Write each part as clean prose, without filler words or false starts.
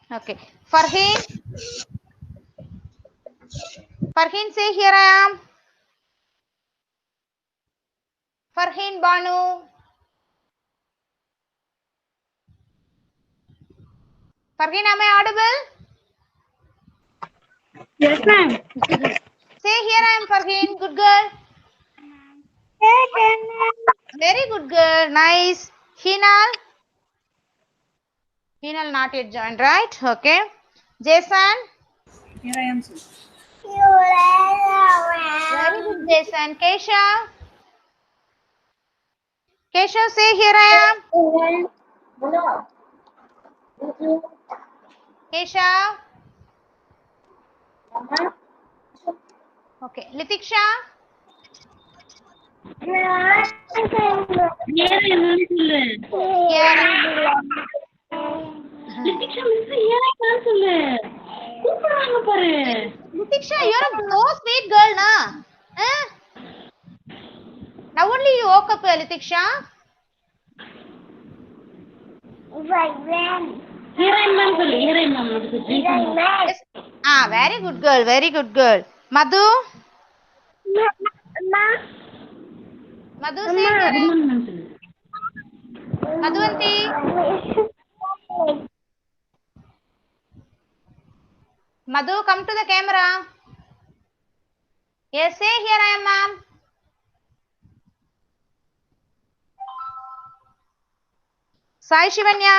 Okay. Farheen, say here I am. Farheen Banu. Farheen, am I audible? Yes, ma'am. Say here I am, Farheen. Good girl. Very good girl. Nice. Hinal. Hinal not yet joined, right? Okay. Jason. Here I am, sir. Very good, Jason. Keshav. Keshav, say here I am. Keshav. Okay. Litiksha. Here I am சொல்லு. Here. Letitia miss here I am சொல்லு. கூப்பிடுறாங்க பாரு. Litiksha, you're so sweet girl, na? Eh? Now only you woke up, Litiksha. Here I am சொல்லு. Here I am Yes. Ah, very good girl. Very good girl. Madhu. Madhu, say here I am. Madhuvanti. Madhu, come to the camera. Yes, say here I am, ma'am. Sai Shivanya.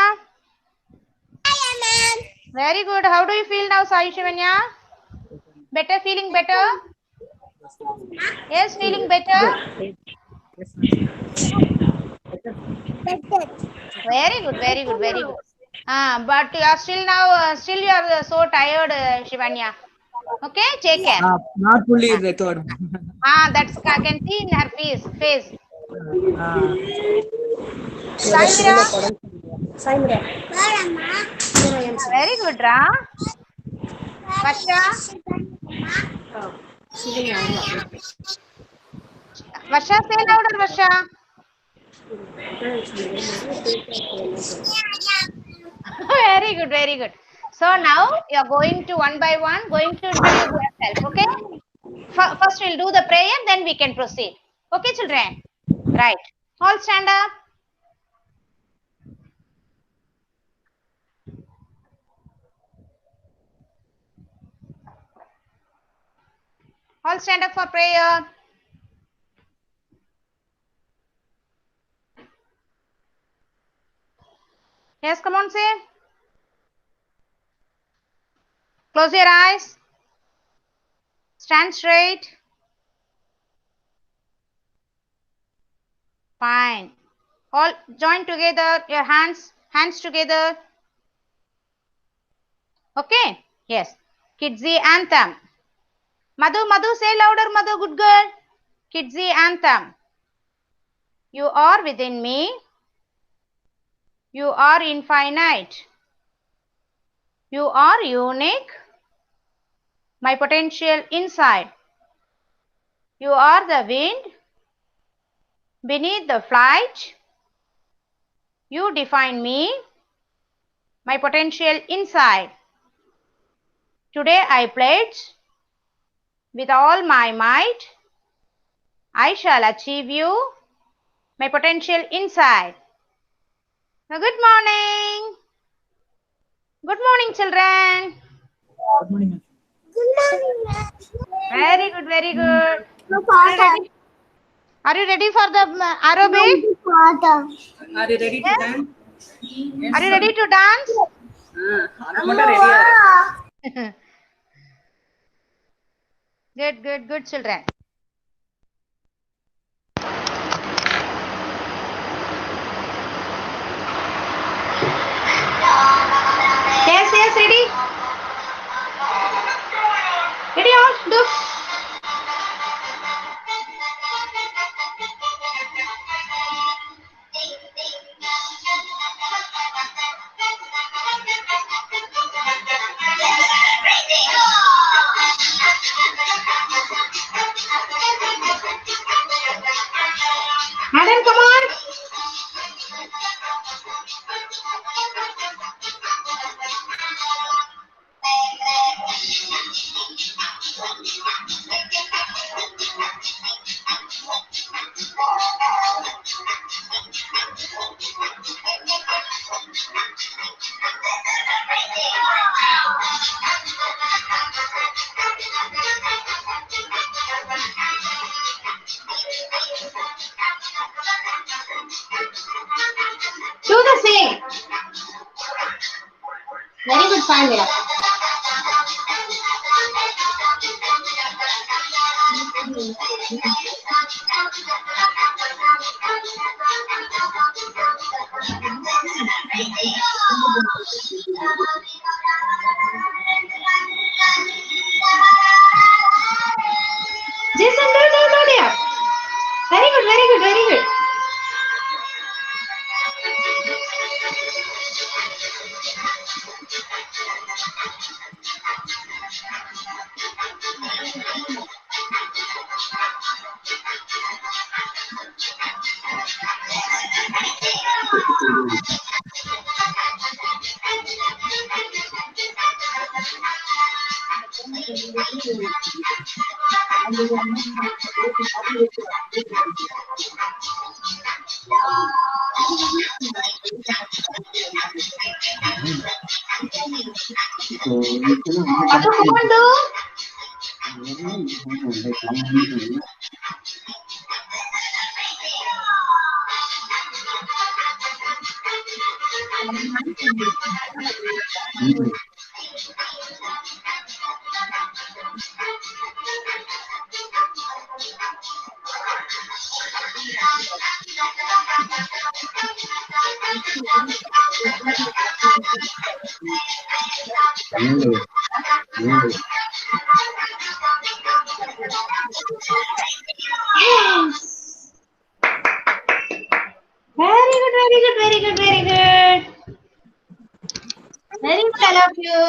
Very good. How do you feel now, Sai Shivanya? Better, feeling better? Yes, feeling better? Very good, very good, very good. But you are still now, still you are so tired, Shivanya. Okay, take care. Not fully recovered. That's I can see in her face. Saimira. Very good, Ra. Varsha. Varsha, say louder, Varsha. Very good, very good. So now you are going to one by one, going to introduce yourself, okay? First we'll do the prayer, then we can proceed. Okay, children? Right. All stand up. All stand up for prayer. Yes, come on, say. Close your eyes. Stand straight. Fine. All join together, your hands together. Okay? Yes. Kidsy anthem. Madhu, say louder, Madhu, good girl. Kidsy anthem. You are within me. You are infinite. You are unique. My potential inside. You are the wind beneath the flight. You define me. My potential inside. Today I pledge with all my might. I shall achieve you. My potential inside. Now, good morning. Good morning, children. Good morning. Very good, very good. Are you ready for the aerobic? Are you ready to dance? Yes, Are you ready to dance? Good, children. Yes, ready? Ready, all? Do. Madam, come on. Very good, fine, yeah. Jason, do, dear. Very good, very good, very good. What do you want to do? Yes. Very good, very good, very good, very good. Very good, I love you.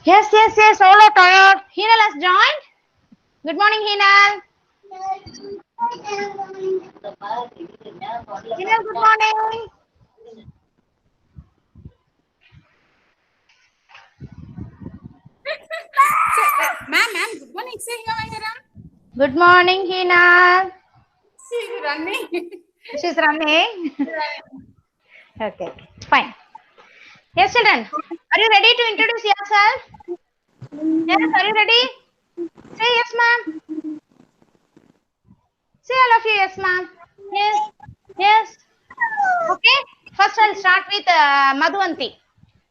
Yes, all are tired. Hinal has joined. Good morning, Hinal. Hinal, good morning. Ma'am, good morning. Say hello, Hiram. Good morning, Hinal. She's running. She's running. Okay, fine. Yes, children. Are you ready to introduce yourself? Yes, are you ready? Say yes, ma'am. Say all of you yes, ma'am. Yes, yes. Okay. First, I'll start with Madhuvanti.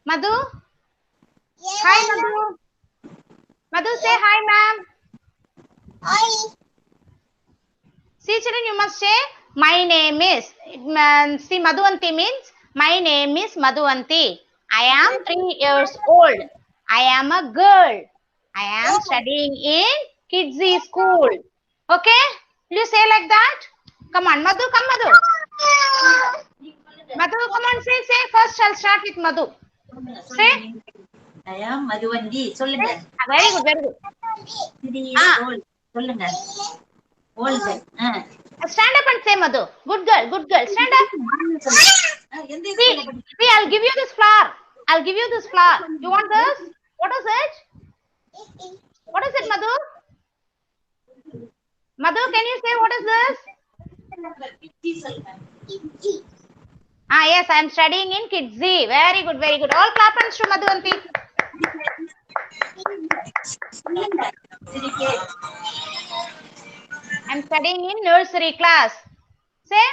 Madhu. Hi, Madhu. Madhu, say hi, ma'am. Hi. See, children, you must say, my name is. See, Madhuvanti means, my name is Madhuvanti. I am 3 years old. I am a girl. I am studying in Kidsy school. Okay? Will you say like that? Come on, Madhu, come, Madhu. Madhu, come on, say. First, I'll start with Madhu. Say. I am Madhuvanti. சொல்லுங்க. Very good, very good. 3 years old. சொல்லுங்க. Old. Stand up and say, Madhu. Good girl, good girl. Stand up. See, I'll give you this flower. I'll give you this flower. You want this? What is it? What is it, Madhu? Madhu, can you say what is this? Yes, I am studying in Kidsy. Very good, very good. All clap hands to Madhuvanti. I'm studying in nursery class. Say.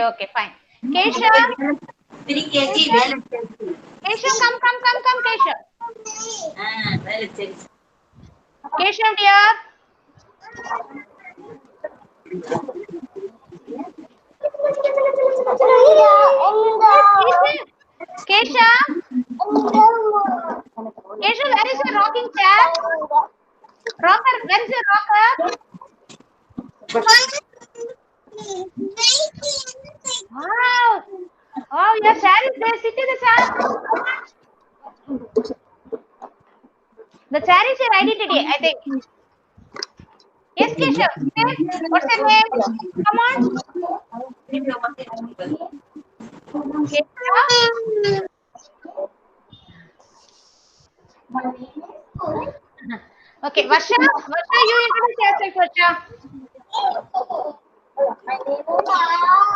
Okay, fine. Keshav. Keshav, come, Keshav. Keshav, dear. Keshav, where is your rocking chair? Rocker, where is your rocker? Wow. Oh, your chair is there. Sit in the chair. The chair is your identity, I think. Yes, Keshav. What's your name? Come on. Okay, Varsha, you introduce yourself, Varsha.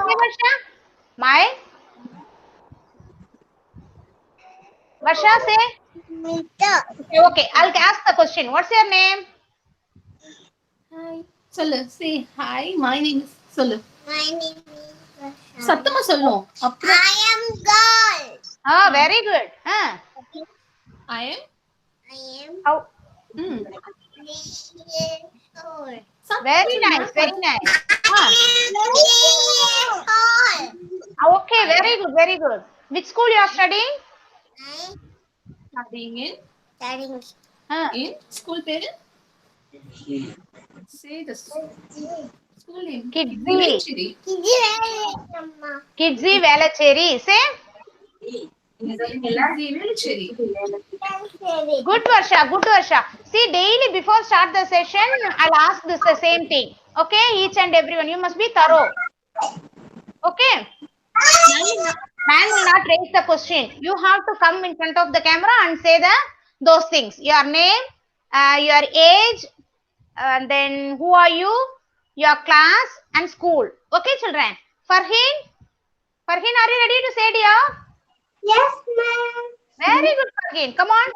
Okay, Varsha. Varsha, say. Okay, I'll ask the question. What's your name? Hi. சொல்லு. Say hi. My name is சொல்லு. சத்தமா சொல்லணும். அப்புறம் I am girl. Oh, very good. I am How? mm. 3 years old. Very nice, very nice. I am 3 years old. Okay, very good, very good. Which school you are studying? Studying in Studying in school பேரு say the school name Kidzi. Velacheri. Kidzi Velacheri. Say. Kidzi Velacheri. Good, Varsha, good, Varsha. See, daily before start the session, I'll ask this the same thing. Okay, each and everyone, you must be thorough. Okay. Man will not raise the question. You have to come in front of the camera and say those things. Your name, your age, and then who are you, your class and school. Okay, children. Farheen, are you ready to say dear? Yes, ma'am. Very good, Farheen. Come on.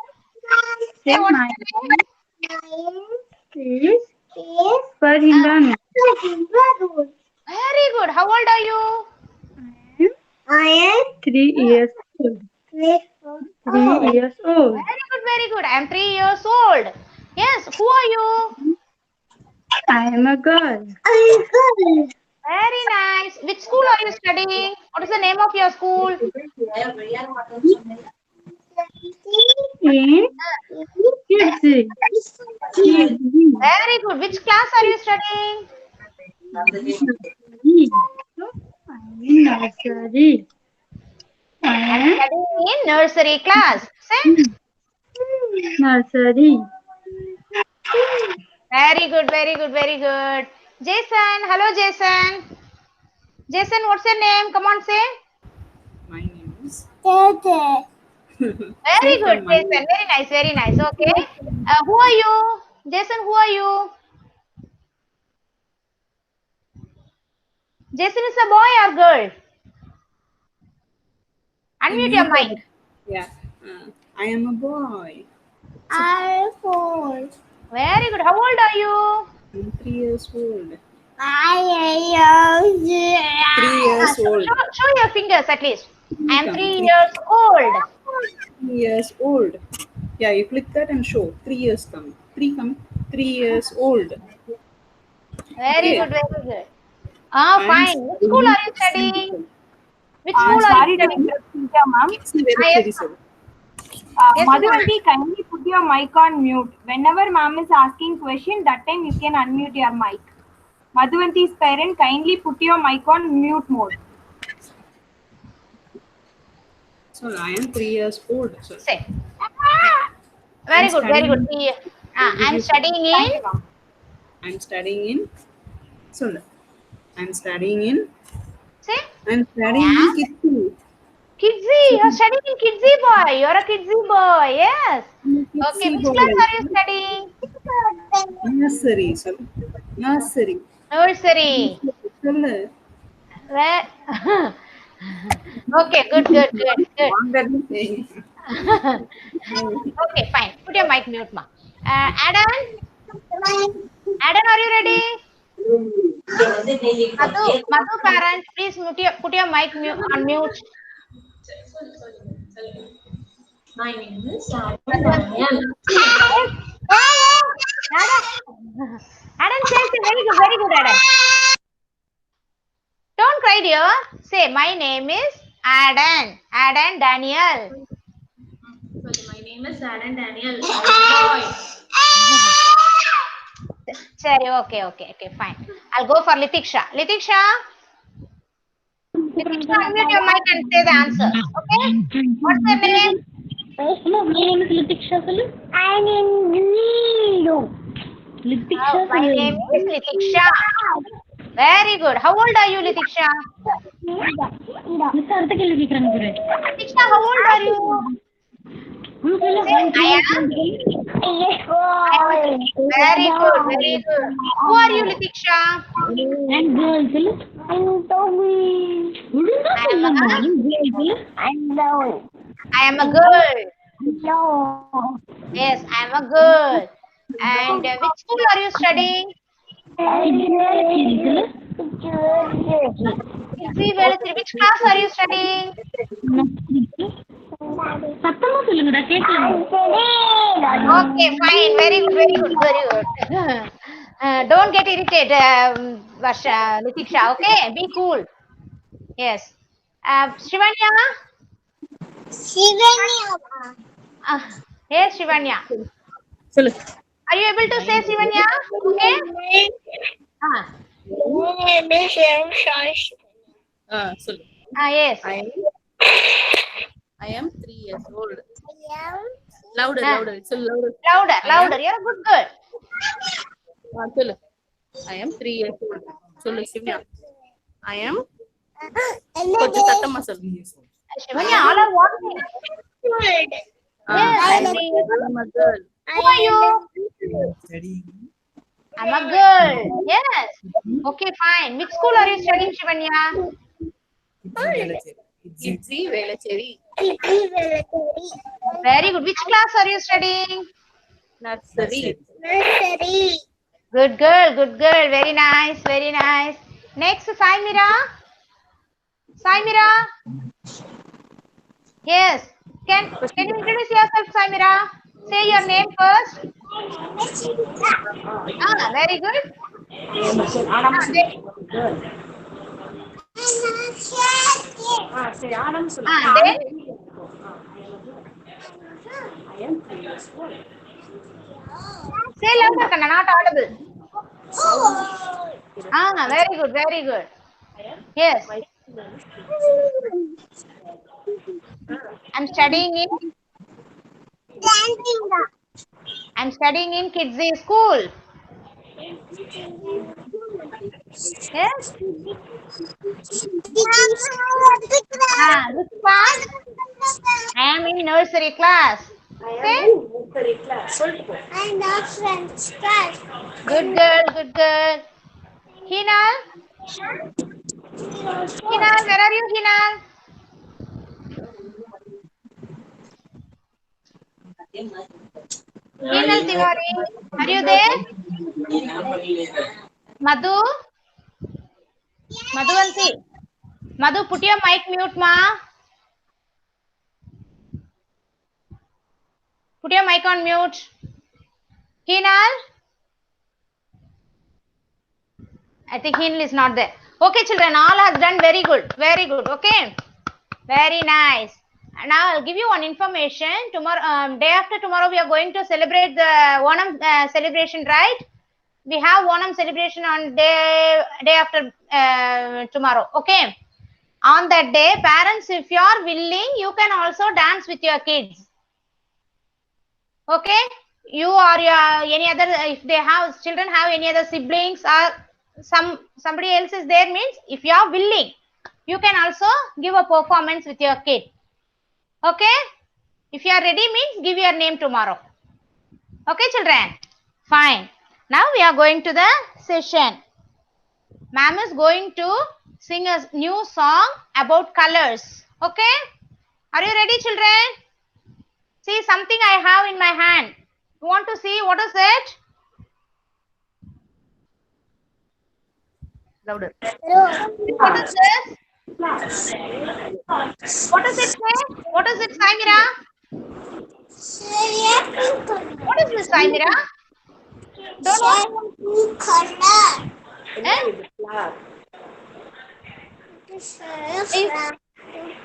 Say what is your name? Farhindani. Very good. How old are you? I am 3 years old. 3 years old. Very good, very good. I am 3 years old. Yes, who are you? I am a girl. Very nice. Which school are you studying? What is the name of your school? In Kidzi. Very good. Which class are you studying? Nursery. I am studying in nursery class. Say. Nursery. Very good, very good, very good. Jason, hello Jason. Jason, what's your name? Come on, say. My name is. Very good, Jason. Very nice, very nice. Okay. Who are you? Jason, who are you? Jason is a boy or girl? Unmute your mic. Yeah. I am a boy. I am 4. Very good. How old are you? I'm 3 years old. I am 3 years old. Show your fingers at least. I am 3 years old. 3 years old. Yeah, you click that and show. 3 years come. 3 years old. Very Okay. good, very good. Fine. Which school are you studying? Which school are you studying? Ma'am. It's very Yes, very simple. Yes, Madhuvanti, kindly put your mic on mute. Whenever ma'am is asking question, that time you can unmute your mic. Madhuvanti's parent, kindly put your mic on mute mode. So I am 3 years old. So Say. Very good, very good. I'm studying in. I'm studying in. So I'm studying in. Say. I'm studying in Kidzi. Kidzi. You're studying in Kidzi boy. You're a Kidzi boy. Yes. Okay. Which class are you studying? Nursery. So nursery. Nursery. சொல்லு. Where? Okay. Good. Okay. Fine. Put your mic mute, ma. Adam, are you ready? Madhu parent, please put your mic on mute. My name is Adam says very good, Adam. Don't cry, dear. Say, my name is Adam Daniel. My name is Adan Daniel. Sorry, okay, fine. I'll go for Litiksha. Litiksha, unmute your mic and say the answer. Okay? What's your name? Hello, my name is Litiksha. I am Neelu. My name is Litiksha. Very good. How old are you, Litiksha? Litiksha, how old are you? I am. Very good, very good. Who are you, Litiksha? And girls. I'm Tommy. I am a girl. No. Yes, I am a girl. And which school are you studying? Which class are you studying? சத்தமா சொல்லுங்கடா கேட்கல. Okay, fine. Very good, very good, very good. Don't get irritated, Litiksha. Okay, be cool. Yes. Shivanya? Yes, Shivanya. சொல்லு. Are you able to say Shivanya? Okay. சொல்லு. Yes. I am 3 years old. Louder, louder. சொல்லு louder. Louder, louder. You're a good girl. சொல்லு. I am 3 years old. சொல்லு சிவ்யா. I am கொஞ்சம் சத்தமா சொல்லு. Shivanya, all are walking. Yes, I am a girl. Who are you? I'm a girl. Yes. Okay, fine. Which school are you studying, Shivanya? Kidzi Velacheri. Very good. Which class are you studying? Nursery. Good girl, good girl. Very nice, very nice. Next, Saimira. Saimira. Yes. Can you introduce yourself, Saimira? Say your name first. Very good. Then say louder, Kanna, not audible. Very good, very good. Yes. I'm studying in Kidzi school. Yes. Which class? I am in nursery class. Say. Good girl, good girl. Hinal? Hinal, where are you, Hinal? Hinal Tiwari, are you there? Madhu? Madhuvanti? Madhu, put your mic mute, ma. Put your mic on mute. Hinal? I think Hinal is not there. Okay, children, all has done very good. Very good. Okay. Very nice. And now I'll give you one information. Tomorrow, day after tomorrow, we are going to celebrate the Onam celebration, right? We have Onam celebration on day after tomorrow. Okay. On that day, parents, if you are willing, you can also dance with your kids. Okay. You or any other, if they have children have any other siblings or somebody else is there, means if you are willing, you can also give a performance with your kid. Okay. If you are ready, means give your name tomorrow. Okay, children. Fine. Now we are going to the session. Ma'am is going to sing a new song about colors. Okay. Are you ready, children? See, something I have in my hand. You want to see what is it? Louder. What is this? What does it say? What is it, Saimira? What is this, Saimira? Don't know.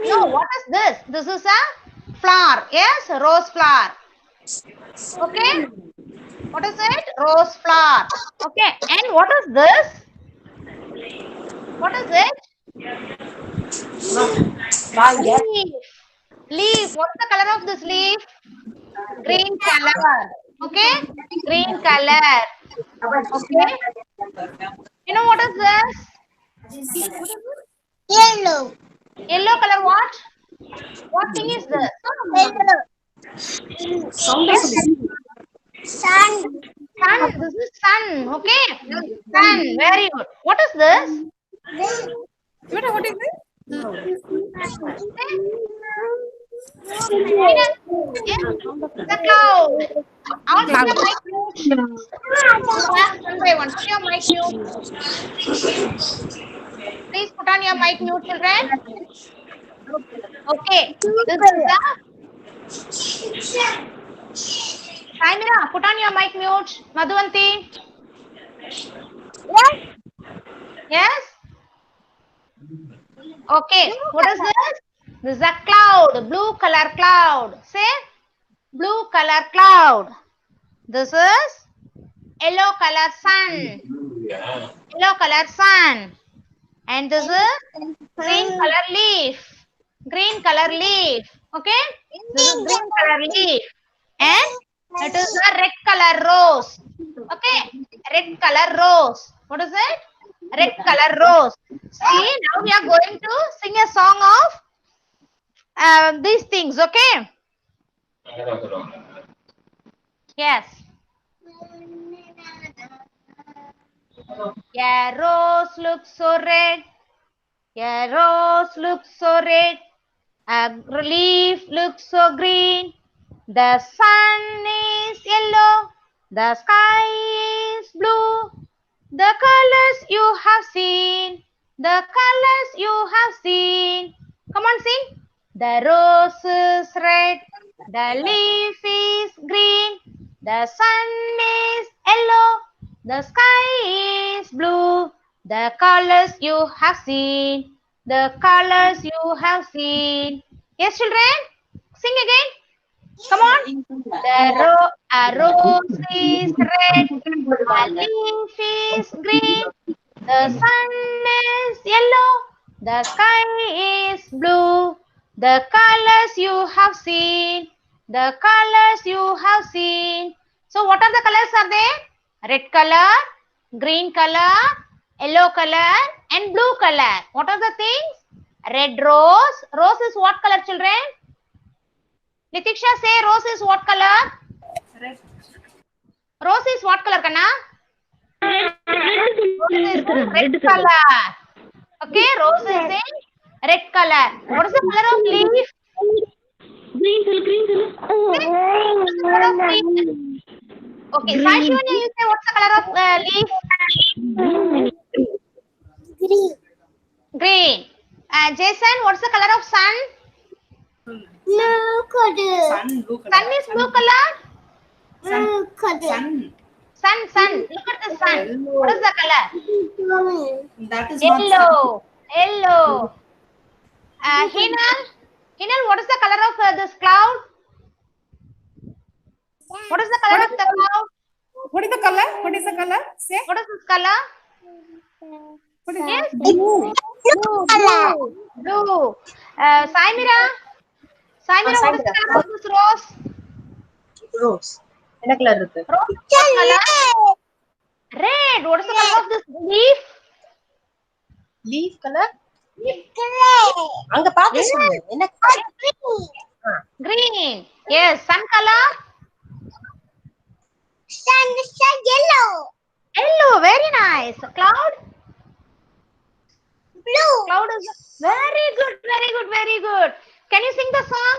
No, what is this? This is a flower. Yes, rose flower. Okay. What is it? Rose flower. Okay. And what is this? What is it? Leaf. Leaf. What's the color of this leaf? Green color. Okay. Green color. Okay. You know what is this? Yellow. Yellow color what? What thing is this? Sound Yes. Sun. Sun. This is sun. Okay. Sun. Very good. What is this? What is it? Yes. The cloud. All put your mic mute. Class one by one. Put your mic mute. Please put on your mic mute, children. Okay. This is the Saimira. Put on your mic mute. Madhuvanti. Yes. Okay. What is this? This is a cloud. Blue color cloud. Say blue color cloud. This is yellow color sun. Yellow color sun. And this is green color leaf. Green color leaf. Okay. This is green color leaf. And it is a red color rose. Okay. Red color rose. What is it? Red color rose. See, now we are going to sing a song of these things. Okay. Yes. Yeah, rose looks so red. Yeah, rose looks so red. A leaf looks so green. The sun is yellow. The sky is blue. The colors you have seen. The colors you have seen. Come on, sing. The rose is red. The leaf is green. The sun is yellow. The sky is blue. The colors you have seen. The colors you have seen. Yes, children? Sing again. Come on. A rose is red. A leaf is green. The sun is yellow. The sky is blue. The colors you have seen. The colors you have seen. So what are the colors are there? Red color, green color, yellow color and blue color. What are the things? Red rose. Rose is what color, children? Litiksha, say rose is what color? Red. Rose is what color, Kana? Rose is red color. Okay, rose is in red color. What is the color of leaf? Green color. What is the color of leaf? Okay, Saishwanya, you say what's the color of leaf? Green. Green. Jason, what's the color of sun? Blue color. Sun, blue color. Sun is blue color. Blue color. Sun. Sun. Look at the sun. What is the color? That is not sun. Yellow. Yellow. Hinal, what is the color of this cloud? What is the color of the cloud? What is the color? What is the color? Say. What is this color? What is Yes. Blue. Blue. Blue. Saimira, what is the color of this rose? Rose. என்ன colour இருக்கு? Rose what color? Red. What is the color of this leaf? Leaf color? Green. அங்க பாத்து சொல்லு. என்ன Green. Yes. Sun color? Sun yellow. Yellow. Very nice. Cloud? Blue. Cloud is very good, very good, very good. Can you sing the song?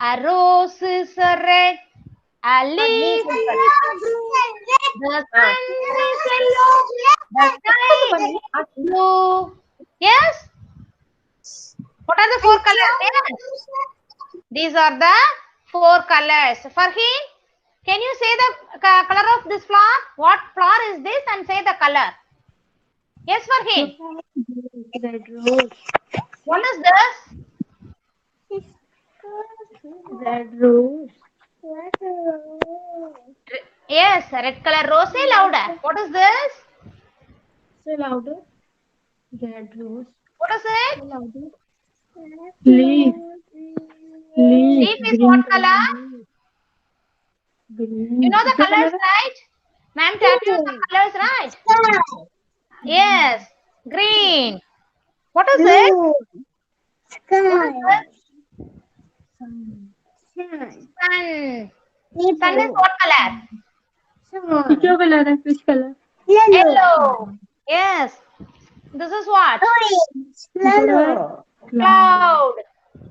A rose is a red, a leaf is the sun is yellow, the sky is blue. Yes? What are the four colors? Yes. These are the four colors. Farheen, can you say the color of this flower? What flower is this and say the color? Yes, Farheen. Red rose. What is this? Red rose. Red rose. Yes, red color rose. Say louder. What is this? Say louder. Red rose. What is it? Say louder. Leaf. Leaf is what color? Green. You know the colors, right? Ma'am taught you some colors, right? Yes. Green. What is it? Blue. Sky. What is it? Sun. Sun is what color? Which color? Which color? Yellow. Yes. This is what? Cloud. Cloud.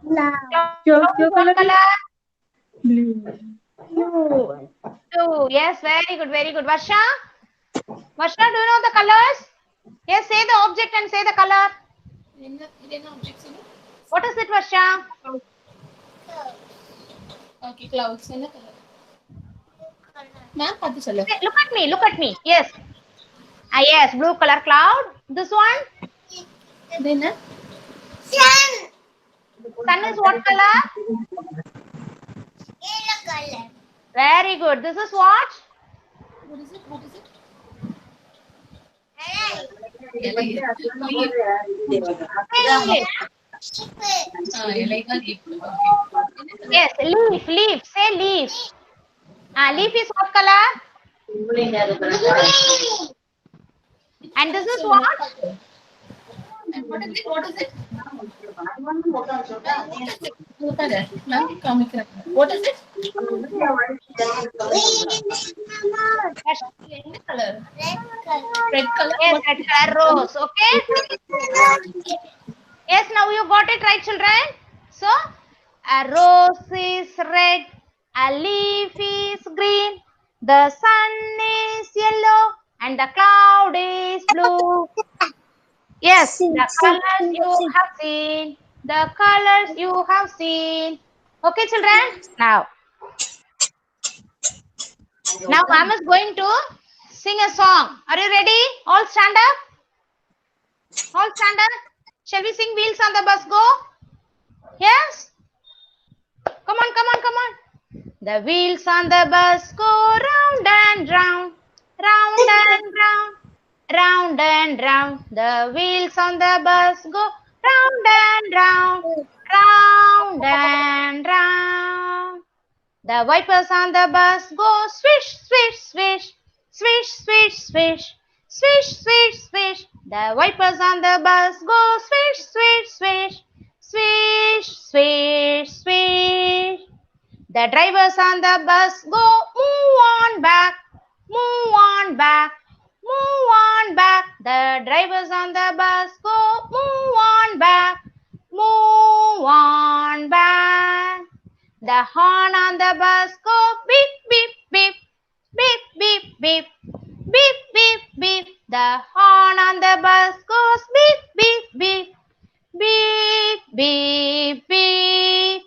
Cloud is what color? Blue. Blue. Yes, very good, very good. Varsha? Varsha, do you know the colors? Yes, say the object and say the color. What is it, Varsha? Okay, clouds. What color? Ma'am, pati chalo. Look at me, look at me. Yes. Yes, blue color cloud. This one? Then, Sun is what color? Very good. This is what? what is it? What is it? Leaf. Like a leaf. Okay. Yes, leaf, leaf. Say leaf. Leaf is what color? And this is what? And what is it? What is it? Ma'am, come here. What is it? Any color? Red color? Yes, red color rose. Okay. Yes, now you got it right, children. So, a rose is red, a leaf is green, the sun is yellow, and the cloud is blue. Yes, the colors you have seen. The colors you have seen. Okay, children. Now ma'am is going to sing a song. Are you ready? All stand up. All stand up. Shall we sing Wheels on the Bus Go? Yes. Come on, come on, come on. The wheels on the bus go round and round, round and round, round and round. The wheels on the bus go round and round, round and round. The wipers on the bus go swish, swish, swish, swish, swish, swish, swish, swish, swish. The wipers on the bus go swish, swish, swish, swish, swish, swish. The drivers on the bus go move on back, move on back, move on back. The drivers on the bus go move on back, move on back. The horn on the bus go beep, beep, beep, beep, beep, beep, beep, beep, beep. The horn on the bus goes beep, beep, beep, beep, beep, beep.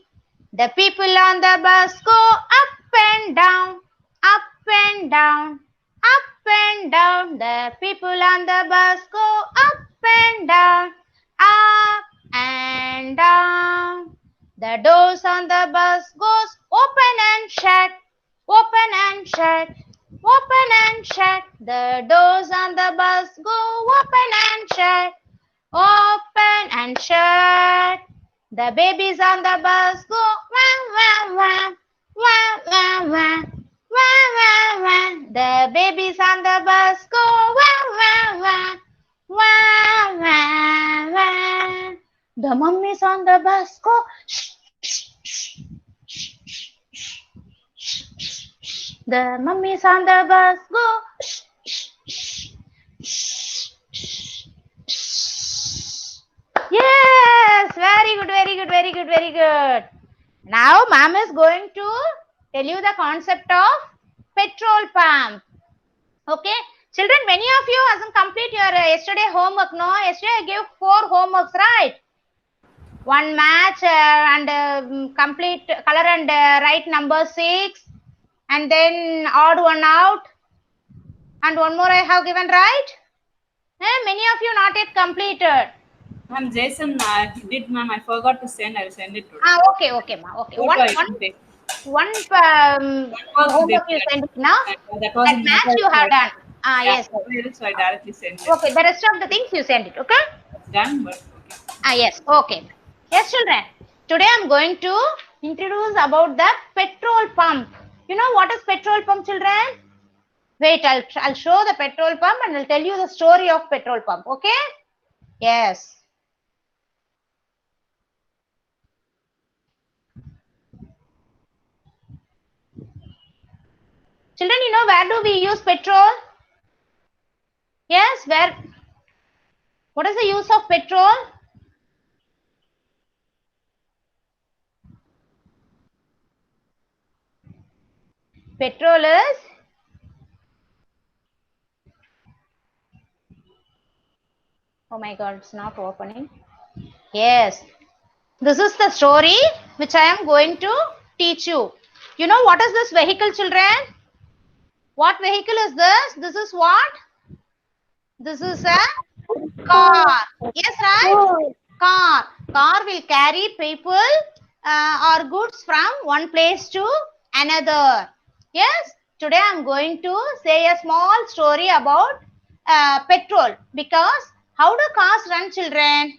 The people on the bus go up and down, up and down, up and down. The people on the bus go up and down, up and down. The doors on the bus goes open and shut, open and shut, open and shut. The doors on the bus go open and shut, open and shut. The babies on the bus go wah, wah, wah, wah, wah, wah, wah, wah, wah. The babies on the bus go wah, wah, wah, wah, wah, wah. The mummies on the bus go shh, shh, shh, shh, shh, shh, shh, shh. The mummies on the bus go shh, shh, shh, shh, shh, shh. Yes, very good, very good, very good, very good. Now, ma'am is going to tell you the concept of petrol pump. Okay, children, many of you hasn't complete your yesterday homework. No, yesterday I gave 4 homeworks, right? One match and complete color and write number 6, and then odd one out, and one more I have given, right? Many of you not yet completed. Ma'am, Jason did, ma'am. I forgot to send. I'll send it to Okay, okay, ma. Okay. Photo I can take. One was homework you different. send it now. That was That in match mobile, you have done. Yes. So I directly sent it. Okay. The rest of the things you send it. Okay. It's done, but okay. Yes. Okay. Yes, children. Today I'm going to introduce about the petrol pump. You know what is petrol pump, children? Wait, I'll show the petrol pump and I'll tell you the story of petrol pump. Okay? Yes. Children, you know where do we use petrol? Yes, where? What is the use of petrol? Petrol is oh my god, it's not opening. Yes, this is the story which I am going to teach you. You know what is this vehicle, children? What vehicle is this? This is what? This is a car. Yes, right? Car. Car will carry people or goods from one place to another. Yes, today I am going to say a small story about petrol, because how do cars run, children?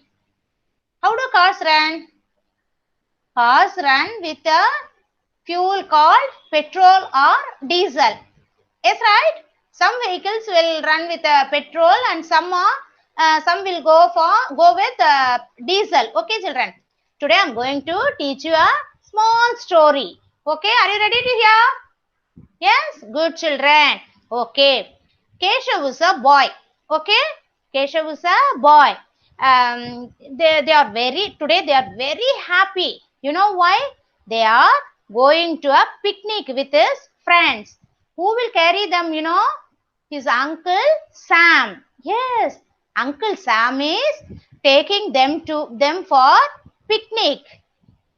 How do cars run? Cars run with a fuel called petrol or diesel. Yes, right? Some vehicles will run with petrol and some will go with diesel. Okay, children. Today I am going to teach you a small story. Okay, are you ready to hear? Yes, good children. Okay, Keshav is a boy. Okay, Keshav is a boy. They are very happy. You know why? They are going to a picnic with his friends. Who will carry them, you know? His uncle Sam. Yes, Uncle Sam is taking them for picnic.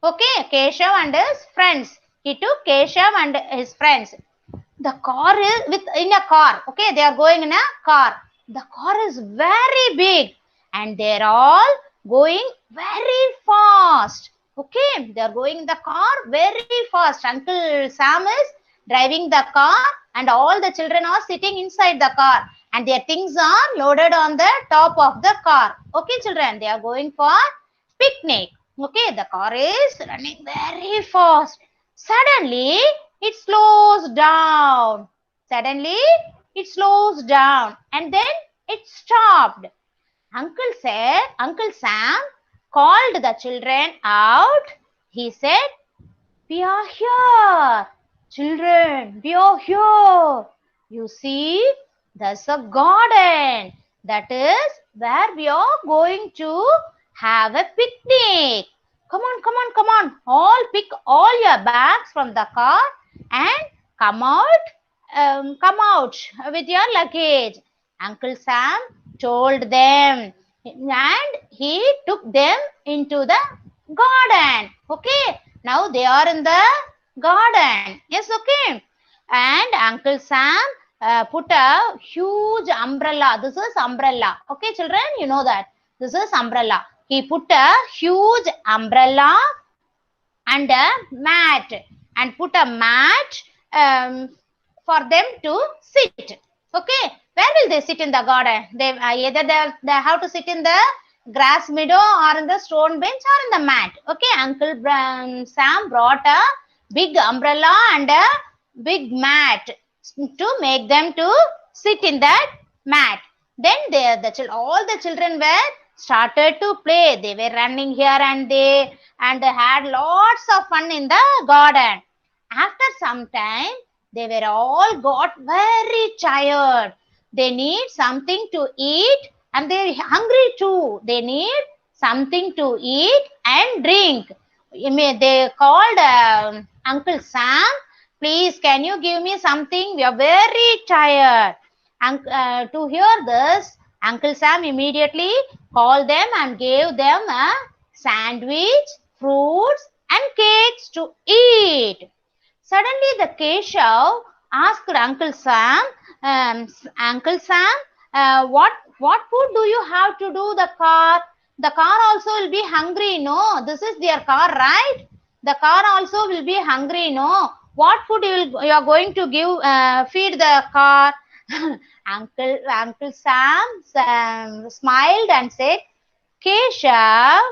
Okay, Keshav and his friends. He took Keshav and his friends. The car is in a car. Okay, they are going in a car. The car is very big and they are all going very fast. Okay, they are going in the car very fast. Uncle Sam is driving the car and all the children are sitting inside the car and their things are loaded on the top of the car. Okay, children, they are going for picnic. Okay, the car is running very fast. Suddenly, it slows down. Suddenly, it slows down and then it stopped. Uncle Sam called the children out. He said, "We are here. Children, we are here. You see, there's a garden. That is where we are going to have a picnic. Come on. All pick all your bags from the car and come out with your luggage." Uncle Sam told them and he took them into the garden. Okay, now they are in the garden. Yes, okay. And Uncle Sam put a huge umbrella. This is umbrella. Okay, children, you know that. This is umbrella. He put a huge umbrella and a mat and put a mat for them to sit. Okay, where will they sit in the garden? They either they have to sit in the grass meadow or in the stone bench or in the mat. Okay, Uncle Sam brought a big umbrella and a big mat to make them to sit in that mat. Then all the children were started to play. They were running here and there and they had lots of fun in the garden. After some time, they were all got very tired. They need something to eat and they're hungry too. They need something to eat and drink. They called Uncle Sam, "Please, can you give me something? We are very tired." To hear this, Uncle Sam immediately called them and gave them a sandwich, fruits and cakes to eat. Suddenly the Keshav asked Uncle Sam, "Uncle Sam, what food do you have to do the car? The car also will be hungry, no? This is their car, right? The car also will be hungry, no? What food you are going to feed the car?" Uncle Sam smiled and said, "Keshav,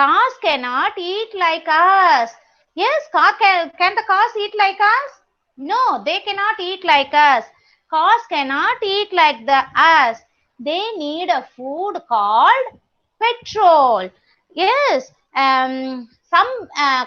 cars cannot eat like us." Yes, can the cars eat like us? No, they cannot eat like us. Cars cannot eat like us. They need a food called petrol. Yes, some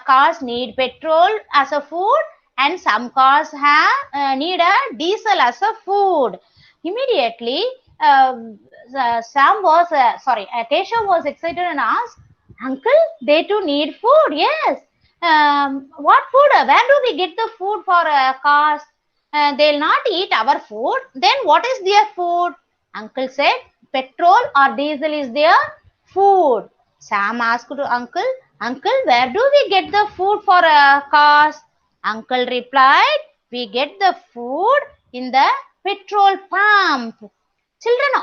cars need petrol as a food and some cars have need a diesel as a food. Immediately, Keshav was excited and asked, Uncle, they too need food. Yes. What food? Where do we get the food for cars? They'll not eat our food. Then what is their food? Uncle said, petrol or diesel is their food. Sam asked to Uncle, Uncle, where do we get the food for cars? Uncle replied, we get the food in the petrol pump.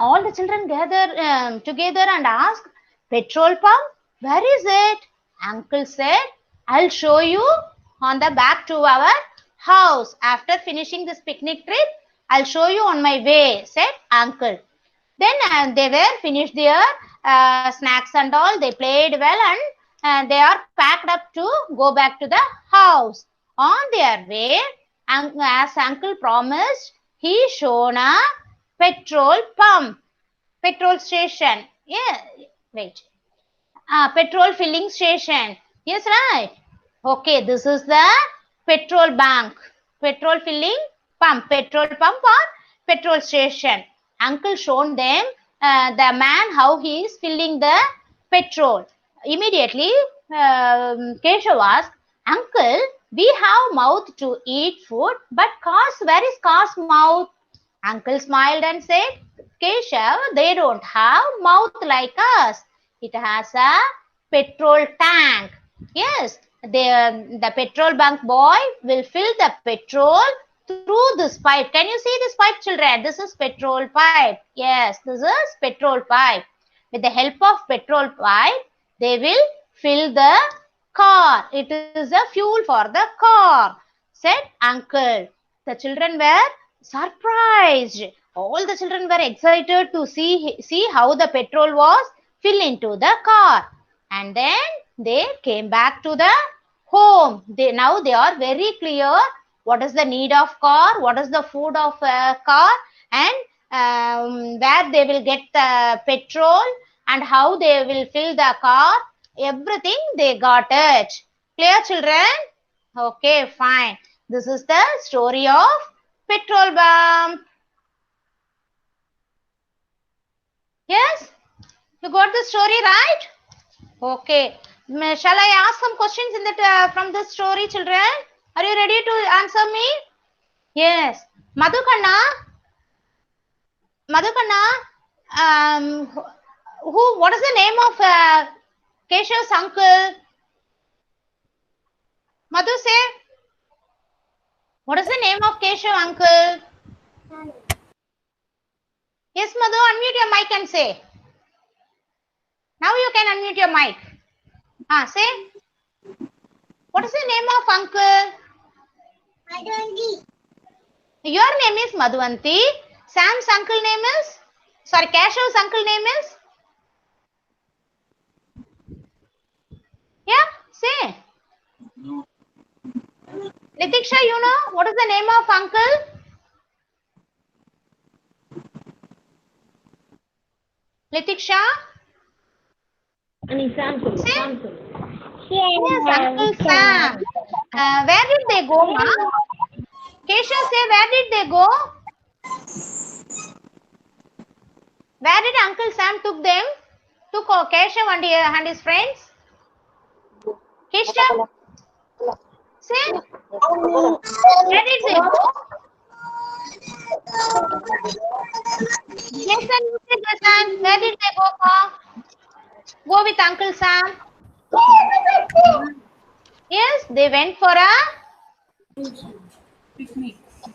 All the children gathered together and asked, petrol pump? Where is it? Uncle said, I'll show you on the back to our house. After finishing this picnic trip, I'll show you on my way, said Uncle. Then they were finished their snacks and all. They played well and they are packed up to go back to the house. On their way, as Uncle promised, he shown a petrol pump, petrol station. Yeah, wait. Petrol filling station. Yes, right. Okay, this is the petrol bank, petrol filling pump, petrol pump or petrol station. Uncle shown them the man how he is filling the petrol. Immediately, Keshav asked, Uncle, we have mouth to eat food, but cars, where is car's mouth? Uncle smiled and said, Keshav, they don't have mouth like us. It has a petrol tank. Yes, the petrol bank boy will fill the petrol through this pipe. Can you see this pipe, children? This is petrol pipe. Yes, this is petrol pipe. With the help of petrol pipe, they will fill the car. It is a fuel for the car, said Uncle. The children were surprised. All the children were excited to see how the petrol was filled into the car. And then they came back to the home. Now they are very clear what is the need of car, what is the food of car, and where they will get the petrol and how they will fill the car. Everything they got it. Clear, children? Okay, fine. This is the story of petrol pump. Yes? You got the story right? Okay. Shall I ask some questions in that from this story, children? Are you ready to answer me? Yes. Madhukanna, what is the name of Keshav's uncle? Madhu, say. What is the name of Keshav uncle? Yes, Madhu, unmute your mic and say. Now you can unmute your mic. Say. What is the name of uncle? Madhuvanti. Your name is Madhuvanti. Sam's uncle name is? Sorry, Keshav's uncle name is? Yeah, say. Litiksha, you know what is the name of uncle? Litiksha? Say. Yes, Uncle Sam. Where did they go, ma? Keshav, say, where did they go? Where did Uncle Sam took them? Took Keshav and his friends? Keshav? Say, where did they go? Jason, where did they go for? Go with Uncle Sam. Yes, they went for a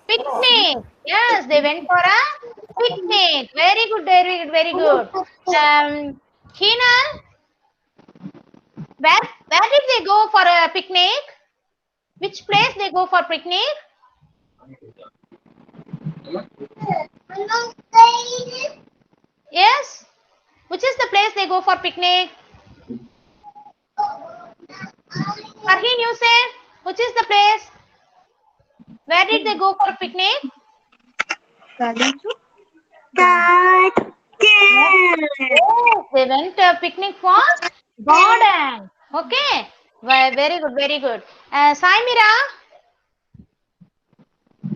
picnic. Yes, they went for a picnic. Very good, very good, very good. Heenal, where did they go for a picnic? Which place they go for picnic? Yes. Which is the place they go for picnic? Farheen, you say, which is the place? Where did they go for picnic? Garden. Yes, they went picnic for garden. Okay. Well, very good, very good. Saimira,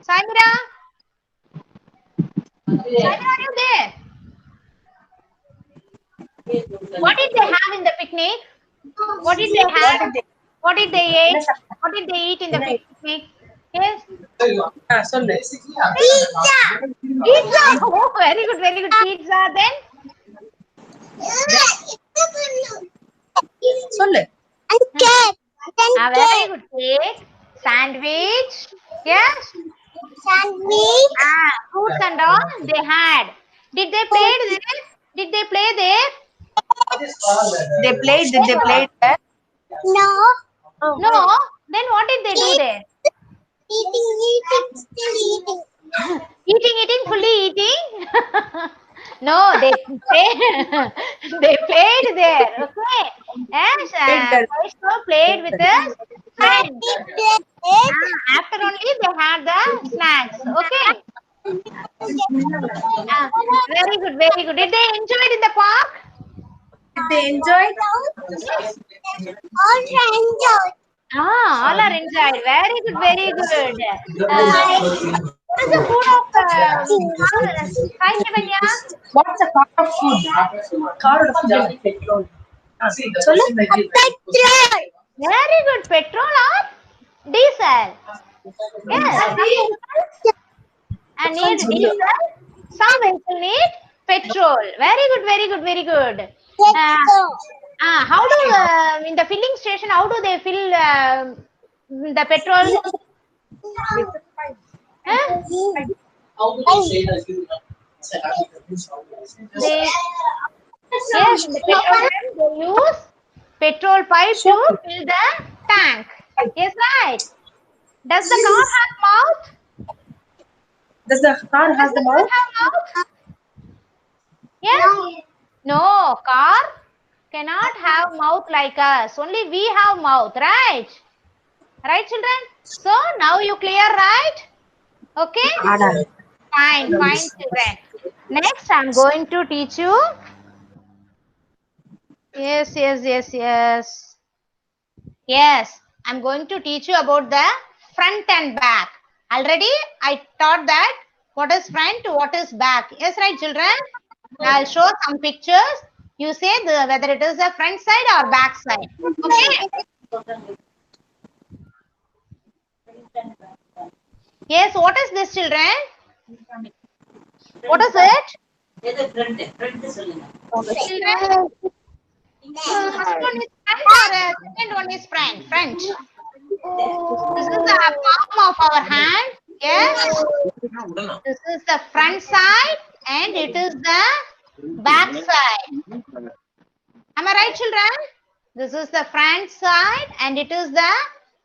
Saimira? Saimira, are you there? What did they have in the picnic? What did they have? What did they eat? What did they eat in the picnic? Yes. Pizza. Oh, very good, very good. Pizza. Then a very good cake. Sandwich. Yes. Fruits and all they had. Did they play there? Did they play there? They played. Did they play there? No. Then what did they do there? Eating, fully eating. No, they played. They played there. Okay. Yes, Vaishnav played with us. Friends. After only they had the snacks. Okay. Very good, very good. Did they enjoy it in the park? Did they enjoy? All are enjoyed. Very good, very good. What is the food of Hi, Shivanya? What's the car of food? Car of food. Petrol. Very good. Petrol or diesel? Yes. And need diesel. Some vehicle need petrol. Very good, very good, very good. How do in the filling station? How do they fill the petrol? They yes, in the petrol tank, they use petrol pipe to fill the tank. Yes, right. Does the car have mouth? Does the car have the mouth? Yes. No, car cannot have mouth like us. Only we have mouth, right? Right, children? So now you clear, right? Okay. Fine, children. Next, I'm going to teach you. Yes. Yes, I'm going to teach you about the front and back. Already, I taught that what is front, what is back. Yes, right, children? I'll show some pictures. You say whether it is the front side or back side. Okay? Yes, what is this, children? What is it? Children, first one is front or second one is front? Front. This is the palm of our hand. Yes. This is the front side and it is the back side. Am I right, children? This is the front side and it is the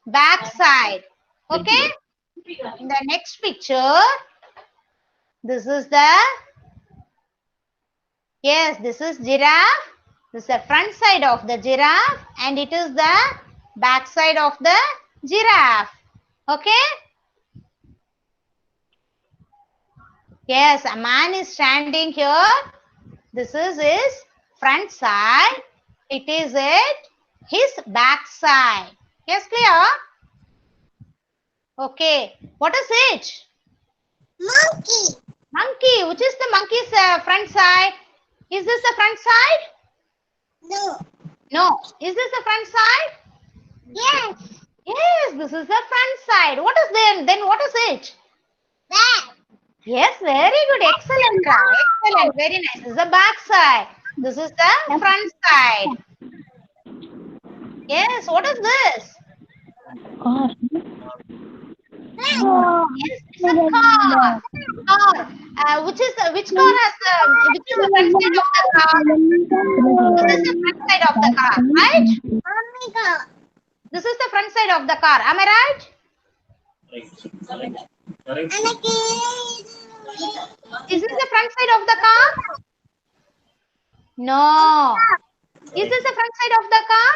back side. Okay? In the next picture, this is the, yes, this is giraffe. This is the front side of the giraffe and it is the back side of the giraffe. Okay? Yes, a man is standing here. This is his front side. It is his back side. Yes, clear? Okay. What is it? Monkey. Monkey. Which is the monkey's front side? Is this the front side? No. No. Is this the front side? Yes. Yes, this is the front side. What is then what is it? Back. Yes, very good. Excellent. Excellent. Very nice. This is the back side. This is the front side. Yes, what is this? Car. Yes, it's a car. Car. Which car has which is the front side of the car? This is the front side of the car, right? Mommy car. This is the front side of the car. Am I right? Is this the front side of the car? No. Is this the front side of the car?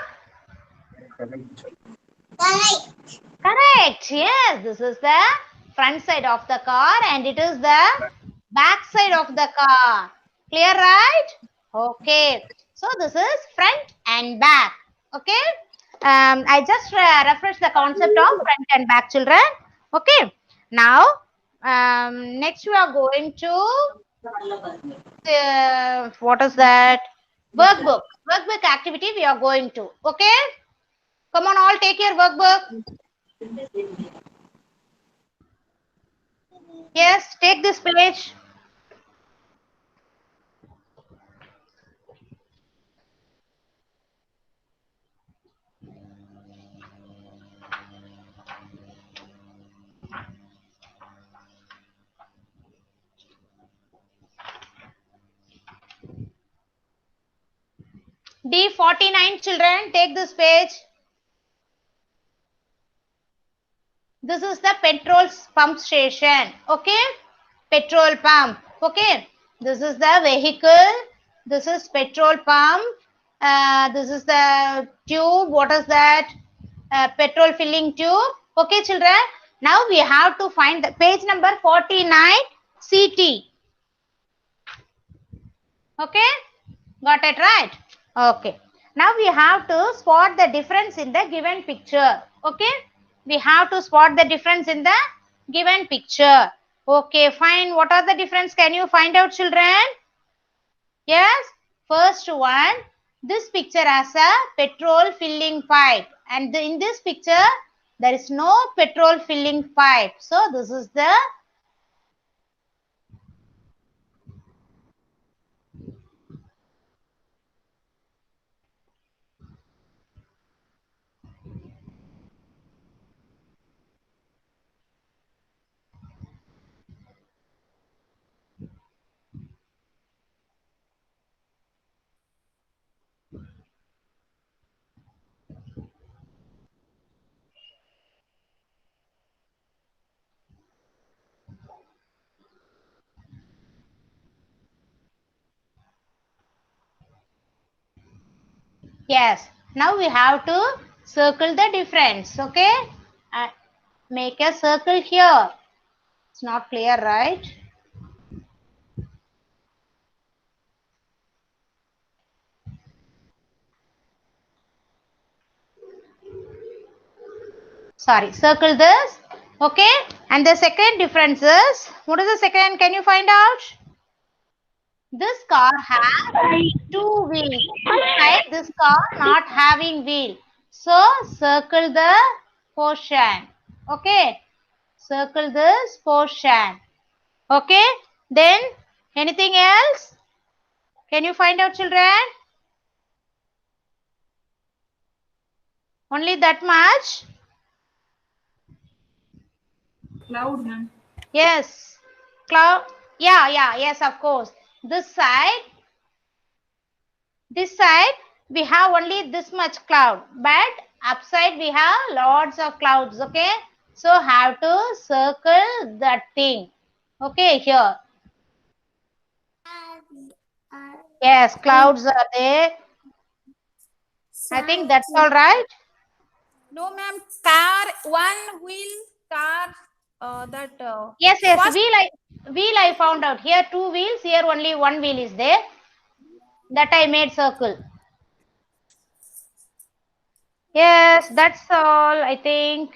Correct. Correct. Yes, this is the front side of the car and it is the back side of the car. Clear, right? Okay. So this is front and back. Okay. I just refresh the concept of front and back, children. Okay. Now Next we are going to what is that? Workbook. Workbook activity we are going to. Okay. Come on, all take your workbook. Yes, take this page. D49 children, take this page. This is the petrol pump station. Okay. Petrol pump. Okay. This is the vehicle. This is petrol pump. This is the tube. What is that? Petrol filling tube. Okay, children. Now we have to find the page number 49 CT. Okay. Got it right? Okay. Now we have to spot the difference in the given picture. Okay. We have to spot the difference in the given picture. Okay, fine. What are the difference? Can you find out, children? Yes. First one, this picture has a petrol filling pipe. And in this picture, there is no petrol filling pipe. So, this is the yes. Now we have to circle the difference. Okay. Make a circle here. It's not clear, right? Sorry, circle this. Okay. And the second difference is, what is the second? Can you find out? This car has two wheels. Inside this car not having wheel. So circle the portion. Okay. Circle this portion. Okay. Then anything else? Can you find out, children? Only that much? Cloud, ma'am. Yes. Cloud. Yeah, yes, of course. This side, we have only this much cloud, but upside we have lots of clouds. Okay. So have to circle that thing. Okay, here. Yes, clouds are there. I think that's all right. No, ma'am. Car, one wheel car. Yes, first- wheel I found out. Here two wheels, here only one wheel is there. That I made circle. Yes, that's all, I think.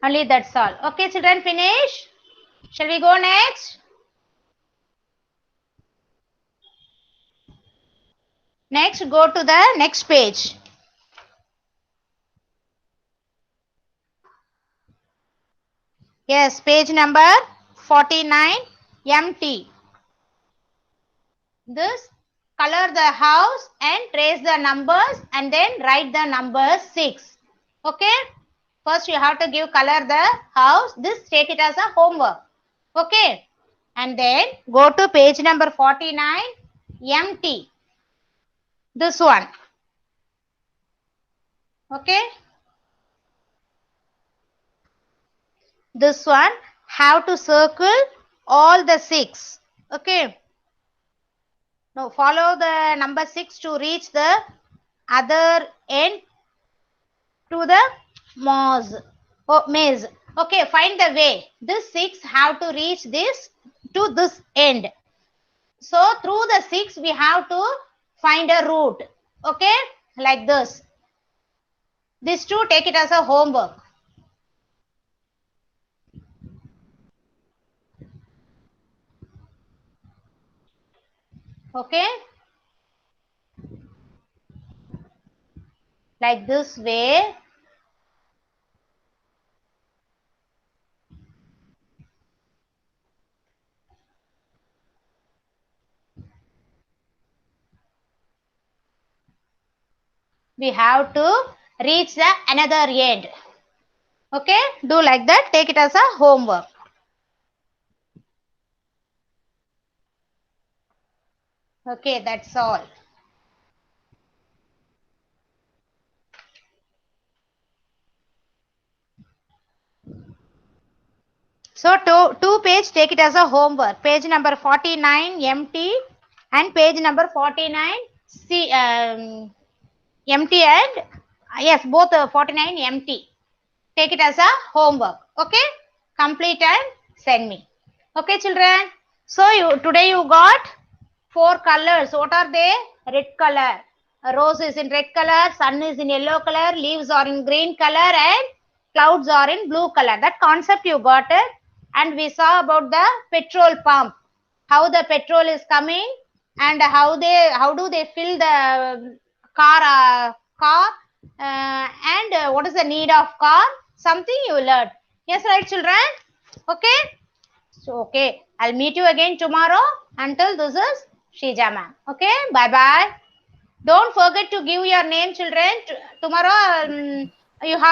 Only that's all. Okay, children, finish. Shall we go next? Next, go to the next page. Yes, page number 49, empty. This, color the house and trace the numbers and then write the number 6. Okay. First, you have to give color the house. This, take it as a homework. Okay. And then go to page number 49, empty. This one. Okay. This one, have to circle all the 6. Okay. Now follow the number 6 to reach the other end to the maze. Okay, find the way. This 6 have to reach this to this end. So through the 6 we have to find a route. Okay, like this. These two, take it as a homework. Okay, like this way. We have to reach the another end. Okay, do like that. Take it as a homework. Okay, that's all. So two page, take it as a homework. Page number 49 empty and page number 49 C empty and yes, both 49 empty. Take it as a homework. Okay, complete and send me. Okay, children. So today you got 4 colors. What are they? Red color. A rose is in red color, sun is in yellow color, leaves are in green color, and clouds are in blue color. That concept you got it. And we saw about the petrol pump, how the petrol is coming and how do they fill the car and what is the need of car, something you learned. Yes, right, children? Okay, so okay, I'll meet you again tomorrow. Until this is Shija ma'am. Okay, bye bye. Don't forget to give your name, children. Tomorrow you have